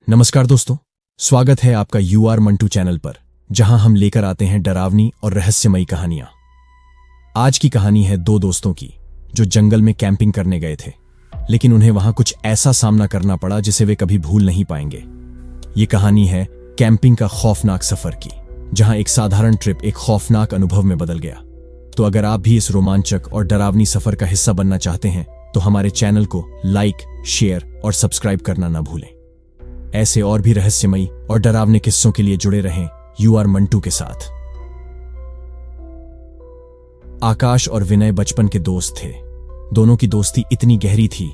नमस्कार दोस्तों, स्वागत है आपका UR मंटू चैनल पर, जहां हम लेकर आते हैं डरावनी और रहस्यमयी कहानियां। आज की कहानी है दो दोस्तों की जो जंगल में कैंपिंग करने गए थे, लेकिन उन्हें वहां कुछ ऐसा सामना करना पड़ा जिसे वे कभी भूल नहीं पाएंगे। ये कहानी है कैंपिंग का खौफनाक सफर की, जहां एक साधारण ट्रिप एक खौफनाक अनुभव में बदल गया। तो अगर आप भी इस रोमांचक और डरावनी सफर का हिस्सा बनना चाहते हैं तो हमारे चैनल को लाइक, शेयर और सब्सक्राइब करना ना भूलें। ऐसे और भी रहस्यमयी और डरावने किस्सों के लिए जुड़े रहें UR मंटू के साथ। आकाश और विनय बचपन के दोस्त थे। दोनों की दोस्ती इतनी गहरी थी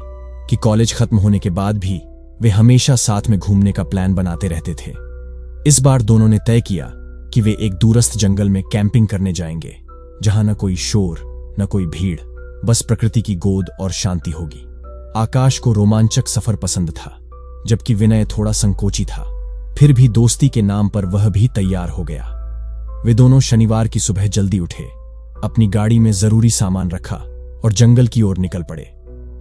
कि कॉलेज खत्म होने के बाद भी वे हमेशा साथ में घूमने का प्लान बनाते रहते थे। इस बार दोनों ने तय किया कि वे एक दूरस्थ जंगल में कैंपिंग करने जाएंगे, जहां न कोई शोर, न कोई भीड़, बस प्रकृति की गोद और शांति होगी। आकाश को रोमांचक सफर पसंद था, जबकि विनय थोड़ा संकोची था। फिर भी दोस्ती के नाम पर वह भी तैयार हो गया। वे दोनों शनिवार की सुबह जल्दी उठे, अपनी गाड़ी में जरूरी सामान रखा और जंगल की ओर निकल पड़े।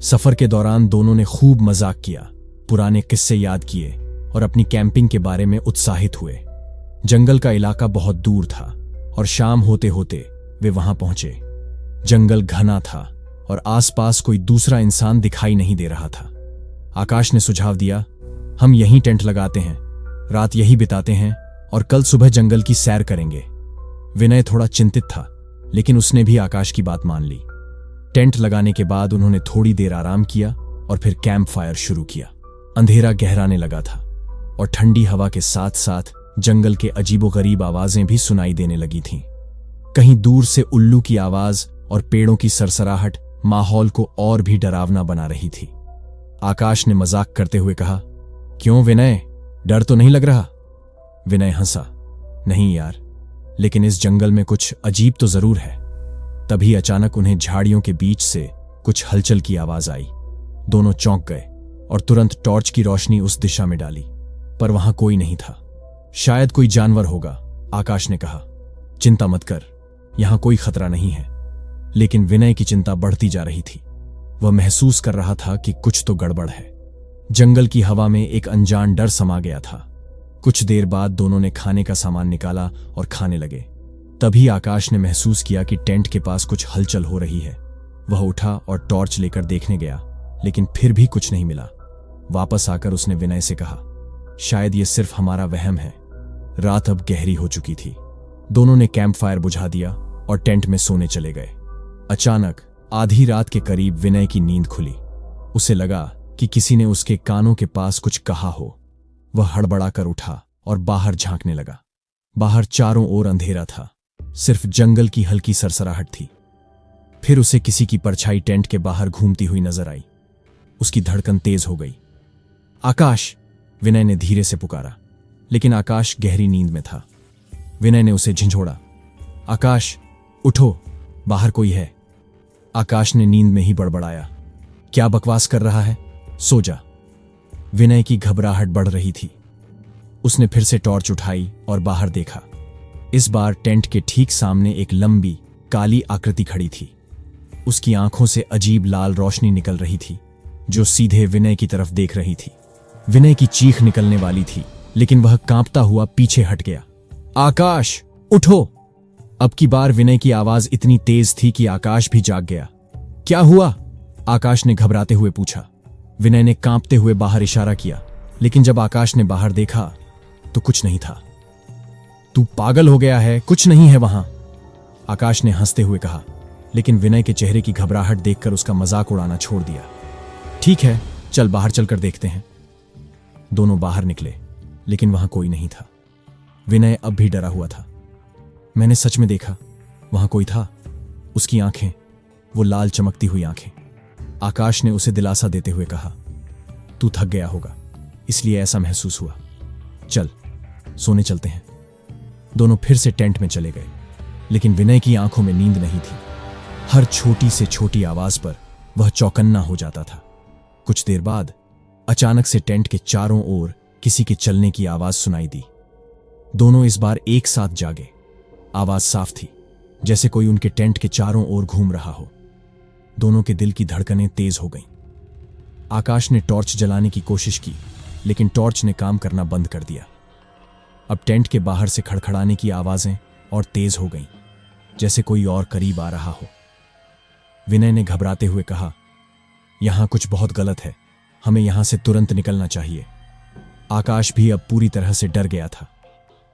सफर के दौरान दोनों ने खूब मजाक किया, पुराने किस्से याद किए और अपनी कैंपिंग के बारे में उत्साहित हुए। जंगल का इलाका बहुत दूर था और शाम होते होते वे वहां पहुंचे। जंगल घना था और आसपास कोई दूसरा इंसान दिखाई नहीं दे रहा था। आकाश ने सुझाव दिया, हम यहीं टेंट लगाते हैं, रात यहीं बिताते हैं और कल सुबह जंगल की सैर करेंगे। विनय थोड़ा चिंतित था, लेकिन उसने भी आकाश की बात मान ली। टेंट लगाने के बाद उन्होंने थोड़ी देर आराम किया और फिर कैंप फायर शुरू किया। अंधेरा गहराने लगा था और ठंडी हवा के साथ साथ जंगल के अजीबोगरीब आवाजें भी सुनाई देने लगी थीं। कहीं दूर से उल्लू की आवाज और पेड़ों की सरसराहट माहौल को और भी डरावना बना रही थी। आकाश ने मजाक करते हुए कहा, क्यों विनय, डर तो नहीं लग रहा? विनय हंसा, नहीं यार, लेकिन इस जंगल में कुछ अजीब तो जरूर है। तभी अचानक उन्हें झाड़ियों के बीच से कुछ हलचल की आवाज आई। दोनों चौंक गए और तुरंत टॉर्च की रोशनी उस दिशा में डाली, पर वहां कोई नहीं था। शायद कोई जानवर होगा, आकाश ने कहा। चिंता मत कर, यहां कोई खतरा नहीं है। लेकिन विनय की चिंता बढ़ती जा रही थी। वह महसूस कर रहा था कि कुछ तो गड़बड़ है। जंगल की हवा में एक अनजान डर समा गया था। कुछ देर बाद दोनों ने खाने का सामान निकाला और खाने लगे। तभी आकाश ने महसूस किया कि टेंट के पास कुछ हलचल हो रही है। वह उठा और टॉर्च लेकर देखने गया, लेकिन फिर भी कुछ नहीं मिला। वापस आकर उसने विनय से कहा, शायद ये सिर्फ हमारा वहम है। रात अब गहरी हो चुकी थी। दोनों ने कैंप फायर बुझा दिया और टेंट में सोने चले गए। अचानक आधी रात के करीब विनय की नींद खुली। उसे लगा कि किसी ने उसके कानों के पास कुछ कहा हो। वह हड़बड़ाकर उठा और बाहर झांकने लगा। बाहर चारों ओर अंधेरा था, सिर्फ जंगल की हल्की सरसराहट थी। फिर उसे किसी की परछाई टेंट के बाहर घूमती हुई नजर आई। उसकी धड़कन तेज हो गई। आकाश, विनय ने धीरे से पुकारा, लेकिन आकाश गहरी नींद में था। विनय ने उसे झिंझोड़ा, आकाश उठो, बाहर कोई है। आकाश ने नींद में ही बड़बड़ाया, क्या बकवास कर रहा है, सो जा। विनय की घबराहट बढ़ रही थी। उसने फिर से टॉर्च उठाई और बाहर देखा। इस बार टेंट के ठीक सामने एक लंबी काली आकृति खड़ी थी। उसकी आंखों से अजीब लाल रोशनी निकल रही थी, जो सीधे विनय की तरफ देख रही थी। विनय की चीख निकलने वाली थी, लेकिन वह कांपता हुआ पीछे हट गया। आकाश उठो! अब की बार विनय की आवाज इतनी तेज थी कि आकाश भी जाग गया। क्या हुआ? आकाश ने घबराते हुए पूछा। विनय ने कांपते हुए बाहर इशारा किया, लेकिन जब आकाश ने बाहर देखा तो कुछ नहीं था। तू पागल हो गया है, कुछ नहीं है वहां, आकाश ने हंसते हुए कहा, लेकिन विनय के चेहरे की घबराहट देखकर उसका मजाक उड़ाना छोड़ दिया। ठीक है, चल बाहर चलकर देखते हैं। दोनों बाहर निकले, लेकिन वहां कोई नहीं था। विनय अब भी डरा हुआ था। मैंने सच में देखा, वहां कोई था। उसकी आंखें, वो लाल चमकती हुई आंखें। आकाश ने उसे दिलासा देते हुए कहा, तू थक गया होगा, इसलिए ऐसा महसूस हुआ। चल सोने चलते हैं। दोनों फिर से टेंट में चले गए, लेकिन विनय की आंखों में नींद नहीं थी। हर छोटी से छोटी आवाज पर वह चौकन्ना हो जाता था। कुछ देर बाद अचानक से टेंट के चारों ओर किसी के चलने की आवाज सुनाई दी। दोनों इस बार एक साथ जागे। आवाज साफ थी, जैसे कोई उनके टेंट के चारों ओर घूम रहा हो। दोनों के दिल की धड़कनें तेज हो गईं। आकाश ने टॉर्च जलाने की कोशिश की, लेकिन टॉर्च ने काम करना बंद कर दिया। अब टेंट के बाहर से खड़खड़ाने की आवाजें और तेज हो गईं, जैसे कोई और करीब आ रहा हो। विनय ने घबराते हुए कहा, यहां कुछ बहुत गलत है, हमें यहां से तुरंत निकलना चाहिए। आकाश भी अब पूरी तरह से डर गया था।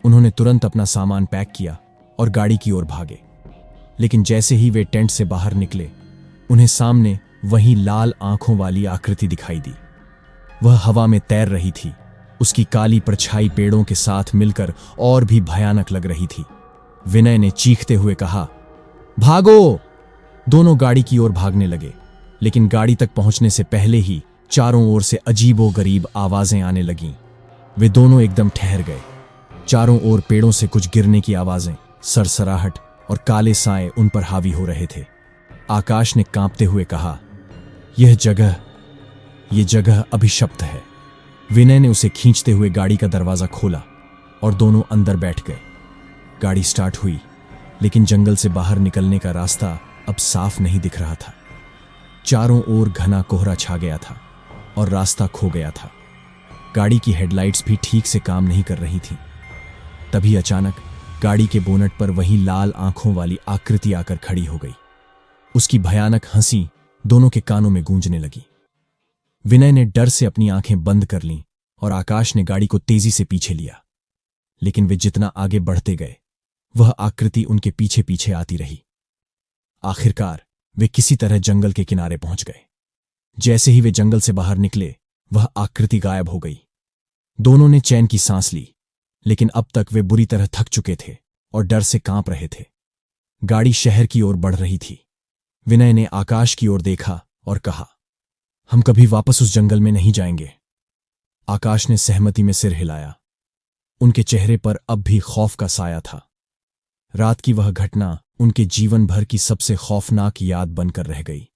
उन्होंने तुरंत अपना सामान पैक किया और गाड़ी की ओर भागे। लेकिन जैसे ही वे टेंट से बाहर निकले, उन्हें सामने वही लाल आंखों वाली आकृति दिखाई दी। वह हवा में तैर रही थी। उसकी काली परछाई पेड़ों के साथ मिलकर और भी भयानक लग रही थी। विनय ने चीखते हुए कहा, भागो! दोनों गाड़ी की ओर भागने लगे, लेकिन गाड़ी तक पहुंचने से पहले ही चारों ओर से अजीबोगरीब आवाजें आने लगीं। वे दोनों एकदम ठहर गए। चारों ओर पेड़ों से कुछ गिरने की आवाजें, सरसराहट और काले साए उन पर हावी हो रहे थे। आकाश ने कांपते हुए कहा, यह जगह अभिशप्त है। विनय ने उसे खींचते हुए गाड़ी का दरवाजा खोला और दोनों अंदर बैठ गए। गाड़ी स्टार्ट हुई, लेकिन जंगल से बाहर निकलने का रास्ता अब साफ नहीं दिख रहा था। चारों ओर घना कोहरा छा गया था और रास्ता खो गया था। गाड़ी की हेडलाइट्स भी ठीक से काम नहीं कर रही थीं। तभी अचानक गाड़ी के बोनट पर वही लाल आंखों वाली आकृति आकर खड़ी हो गई। उसकी भयानक हंसी दोनों के कानों में गूंजने लगी। विनय ने डर से अपनी आंखें बंद कर लीं और आकाश ने गाड़ी को तेजी से पीछे लिया। लेकिन वे जितना आगे बढ़ते गए, वह आकृति उनके पीछे पीछे आती रही। आखिरकार वे किसी तरह जंगल के किनारे पहुंच गए। जैसे ही वे जंगल से बाहर निकले, वह आकृति गायब हो गई। दोनों ने चैन की सांस ली, लेकिन अब तक वे बुरी तरह थक चुके थे और डर से कांप रहे थे। गाड़ी शहर की ओर बढ़ रही थी। विनय ने आकाश की ओर देखा और कहा, हम कभी वापस उस जंगल में नहीं जाएंगे। आकाश ने सहमति में सिर हिलाया। उनके चेहरे पर अब भी खौफ का साया था। रात की वह घटना उनके जीवन भर की सबसे खौफनाक याद बनकर रह गई।